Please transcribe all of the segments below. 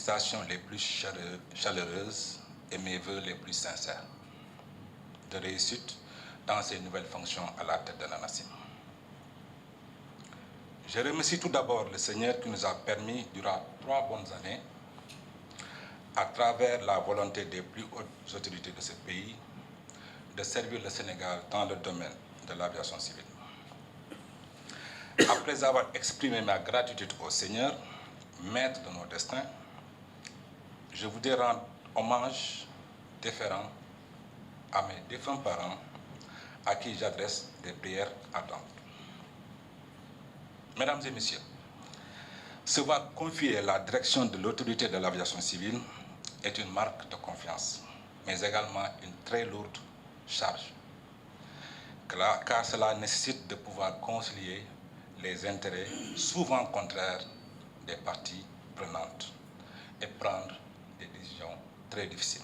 félicitations les plus chaleureuses et mes voeux les plus sincères de réussite dans ses nouvelles fonctions à la tête de l'ANACIM. Je remercie tout d'abord le Seigneur qui nous a permis, durant 3 bonnes années, à travers la volonté des plus hautes autorités de ce pays, de servir le Sénégal dans le domaine de l'aviation civile. Après avoir exprimé ma gratitude au Seigneur, maître de nos destins, je voudrais rendre hommage déférent à mes défunts parents, à qui j'adresse des prières ardentes. Mesdames et messieurs, se voir confier la direction de l'autorité de l'aviation civile est une marque de confiance, mais également une très lourde charge, car cela nécessite de pouvoir concilier les intérêts souvent contraires des parties prenantes et prendre des décisions très difficiles.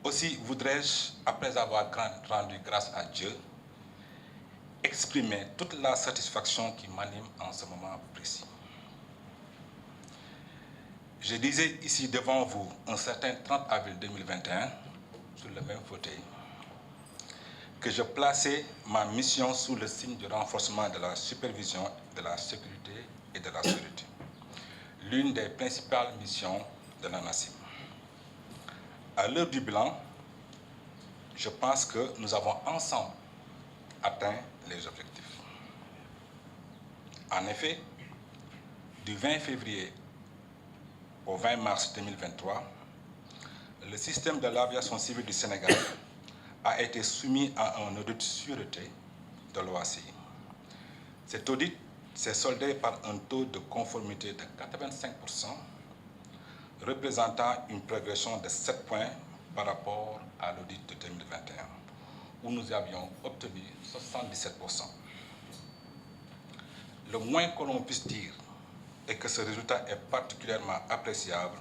Aussi voudrais-je, après avoir rendu grâce à Dieu, exprimer toute la satisfaction qui m'anime en ce moment précis. Je disais ici devant vous un certain 30 avril 2021, sur le même fauteuil, que je plaçais ma mission sous le signe du renforcement de la supervision de la sécurité et de la sûreté, l'une des principales missions de l'ANACIM. À l'heure du bilan, je pense que nous avons ensemble atteint les objectifs. En effet, du 20 février au 20 mars 2023, le système de l'aviation civile du Sénégal a été soumis à un audit de sûreté de l'OACI. Cet audit s'est soldé par un taux de conformité de 85%, représentant une progression de 7 points par rapport à l'audit de 2021, où nous avions obtenu 77%. Le moins que l'on puisse dire est que ce résultat est particulièrement appréciable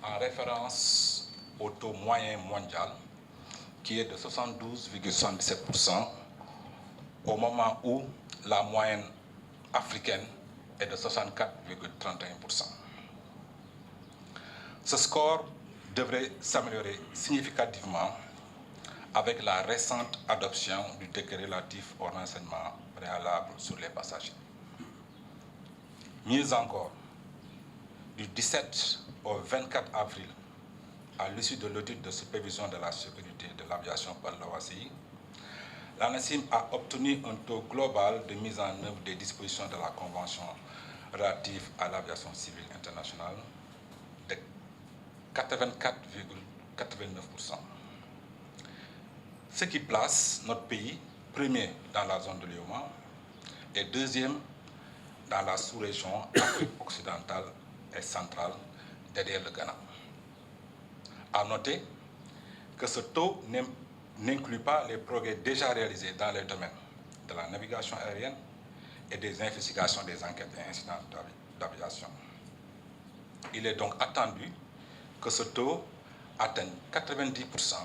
en référence au taux moyen mondial qui est de 72,77% au moment où la moyenne africaine est de 64,31%. Ce score devrait s'améliorer significativement avec la récente adoption du décret relatif au renseignement préalable sur les passagers. Mieux encore, du 17 au 24 avril, à l'issue de l'audit de supervision de la sécurité de l'aviation par l'OACI, l'ANACIM a obtenu un taux global de mise en œuvre des dispositions de la Convention relative à l'aviation civile internationale de 84,89%. Ce qui place notre pays premier dans la zone de l'UEMOA et deuxième dans la sous-région Afrique occidentale et centrale, derrière le Ghana. À noter que ce taux n'inclut pas les progrès déjà réalisés dans les domaines de la navigation aérienne et des investigations des enquêtes et incidents d'aviation. Il est donc attendu que ce taux atteigne 90%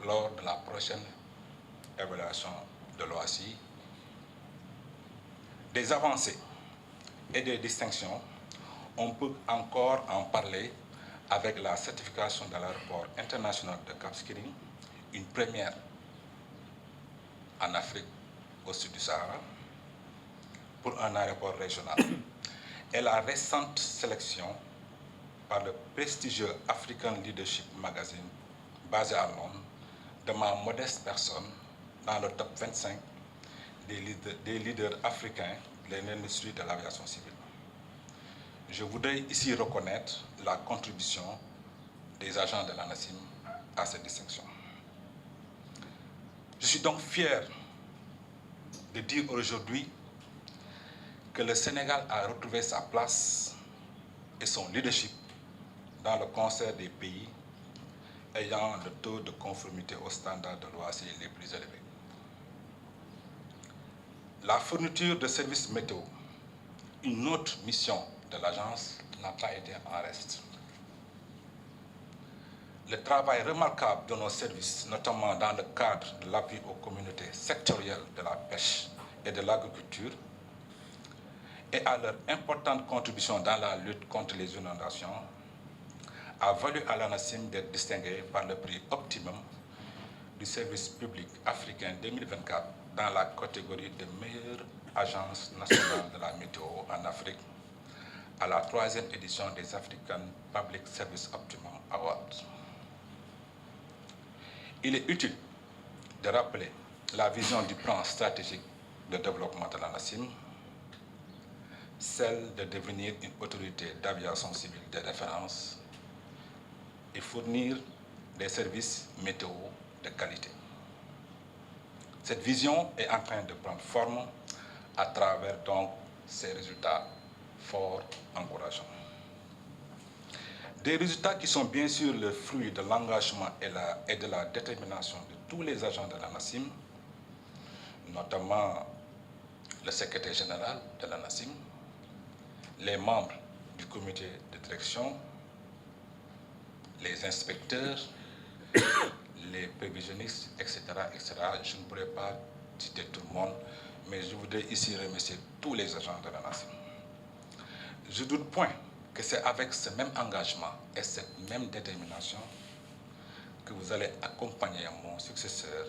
lors de la prochaine évaluation de l'OACI. Des avancées et des distinctions, on peut encore en parler avec la certification de l'aéroport international de Cap Skirring, une première en Afrique au sud du Sahara, pour un aéroport régional, et la récente sélection par le prestigieux African Leadership Magazine, basé à Londres, de ma modeste personne dans le top 25 des leaders africains de l'industrie de l'aviation civile. Je voudrais ici reconnaître la contribution des agents de l'ANACIM à cette distinction. Je suis donc fier de dire aujourd'hui que le Sénégal a retrouvé sa place et son leadership dans le concert des pays ayant le taux de conformité aux standards de l'OACI les plus élevés. La fourniture de services météo, une autre mission de l'agence, n'a pas été en reste. Le travail remarquable de nos services, notamment dans le cadre de l'appui aux communautés sectorielles de la pêche et de l'agriculture, et à leur importante contribution dans la lutte contre les inondations, a valu à l'ANACIM d'être distinguée par le prix Optimum du service public africain 2024 dans la catégorie de meilleure agence nationale de la météo en Afrique à la 3e édition des African Public Service Optimum Awards. Il est utile de rappeler la vision du plan stratégique de développement de l'ANACIM, celle de devenir une autorité d'aviation civile de référence et fournir des services météo de qualité. Cette vision est en train de prendre forme à travers donc ces résultats fort encourageants. Des résultats qui sont bien sûr le fruit de l'engagement et de la détermination de tous les agents de l'ANACIM, notamment le secrétaire général de l'ANACIM, les membres du comité de direction, les inspecteurs, les prévisionnistes, etc., etc. Je ne pourrais pas citer tout le monde, mais je voudrais ici remercier tous les agents de l'ANACIM. Je ne doute point que c'est avec ce même engagement et cette même détermination que vous allez accompagner mon successeur,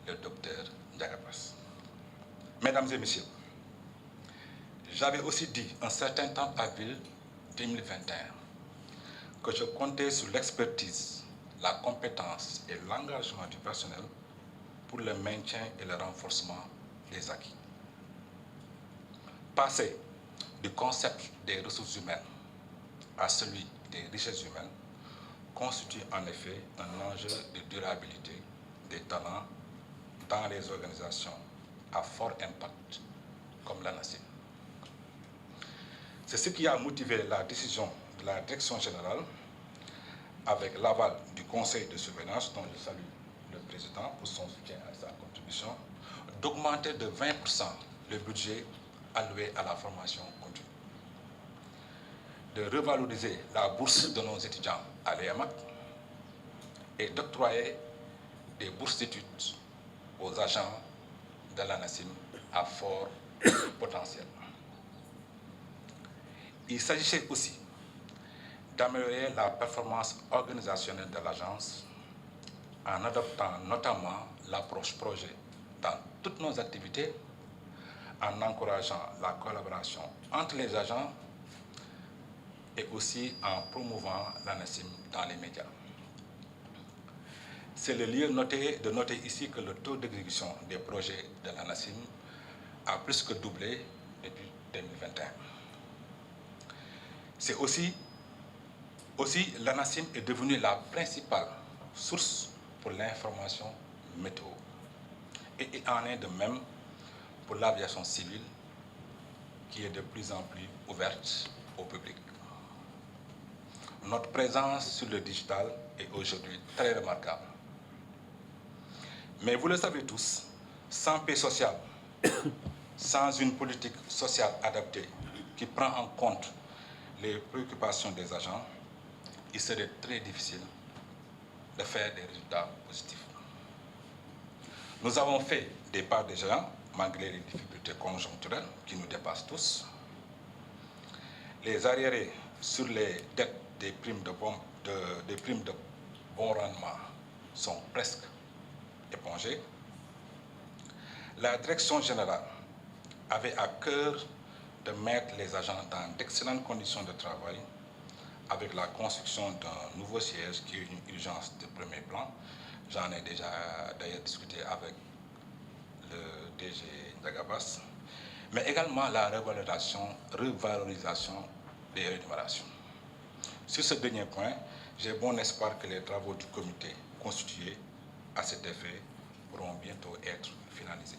le docteur Ndiaga Basse. Mesdames et messieurs, j'avais aussi dit un certain temps avril 2021 que je comptais sur l'expertise, la compétence et l'engagement du personnel pour le maintien et le renforcement des acquis. Passer du concept des ressources humaines à celui des richesses humaines constitue en effet un enjeu de durabilité des talents dans les organisations à fort impact comme l'ANACIM. C'est ce qui a motivé la décision de la direction générale, avec l'aval du conseil de surveillance, dont je salue le président pour son soutien à sa contribution, d'augmenter de 20% le budget alloué à la formation continue, de revaloriser la bourse de nos étudiants à l'EAMAC et d'octroyer des bourses d'études aux agents de l'ANACIM à fort potentiel. Il s'agissait aussi d'améliorer la performance organisationnelle de l'agence en adoptant notamment l'approche projet dans toutes nos activités, en encourageant la collaboration entre les agents et aussi en promouvant l'ANACIM dans les médias. C'est le lieu de noter ici que le taux d'exécution des projets de l'ANACIM a plus que doublé depuis 2021. C'est aussi l'ANACIM est devenue la principale source pour l'information météo. Et il en est de même pour l'aviation civile qui est de plus en plus ouverte au public. Notre présence sur le digital est aujourd'hui très remarquable. Mais vous le savez tous, sans paix sociale, sans une politique sociale adaptée qui prend en compte les préoccupations des agents, il serait très difficile de faire des résultats positifs. Nous avons fait des pas de géant, malgré les difficultés conjoncturelles qui nous dépassent tous. Les arriérés sur les dettes des primes de bon rendement sont presque épongés. La direction générale avait à cœur de mettre les agents dans d'excellentes conditions de travail avec la construction d'un nouveau siège qui est une urgence de premier plan. J'en ai déjà d'ailleurs discuté avec le DG Ndiaga Basse, mais également la revalorisation des rémunérations. Sur ce dernier point, j'ai bon espoir que les travaux du comité constitué à cet effet pourront bientôt être finalisés.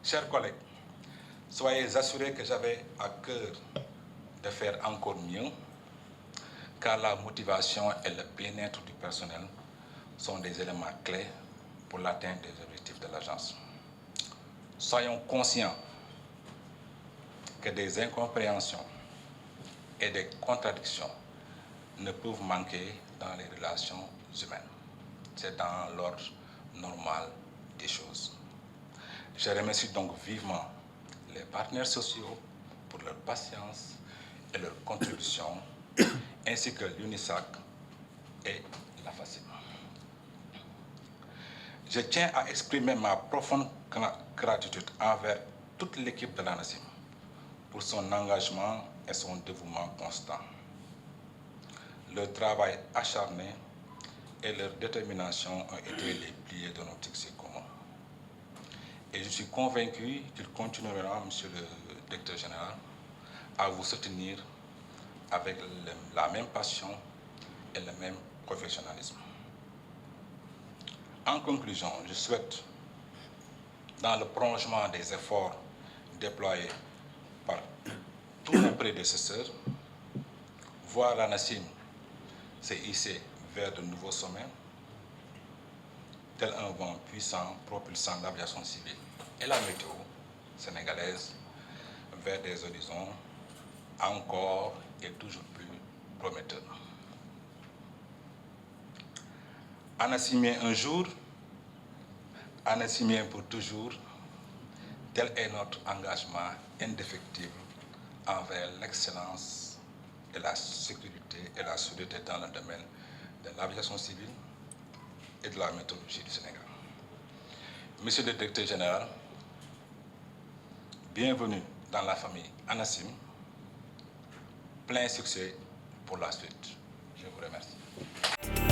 Chers collègues, soyez assurés que j'avais à cœur de faire encore mieux, car la motivation et le bien-être du personnel sont des éléments clés pour l'atteinte des objectifs de l'agence. Soyons conscients que des incompréhensions et des contradictions ne peuvent manquer dans les relations humaines. C'est dans l'ordre normal des choses. Je remercie donc vivement les partenaires sociaux pour leur patience et leur contribution, ainsi que l'UNISAC et la FACIM. Je tiens à exprimer ma profonde gratitude envers toute l'équipe de l'ANACIM pour son engagement et son dévouement constant. Leur travail acharné et leur détermination ont été les piliers de notre succès commun. Et je suis convaincu qu'il continuera, Monsieur le Directeur Général, à vous soutenir avec la même passion et le même professionnalisme. En conclusion, je souhaite, dans le prolongement des efforts déployés par tous mes prédécesseurs, voir l'ANACIM se hisser vers de nouveaux sommets, tel un vent puissant propulsant l'aviation civile et la météo sénégalaise vers des horizons encore et toujours plus prometteurs. ANACIMien un jour, ANACIMien pour toujours, tel est notre engagement indéfectible envers l'excellence et la sécurité et la sûreté dans le domaine de l'aviation civile et de la météorologie du Sénégal. Monsieur le Directeur Général, bienvenue dans la famille ANACIM. Plein succès pour la suite. Je vous remercie.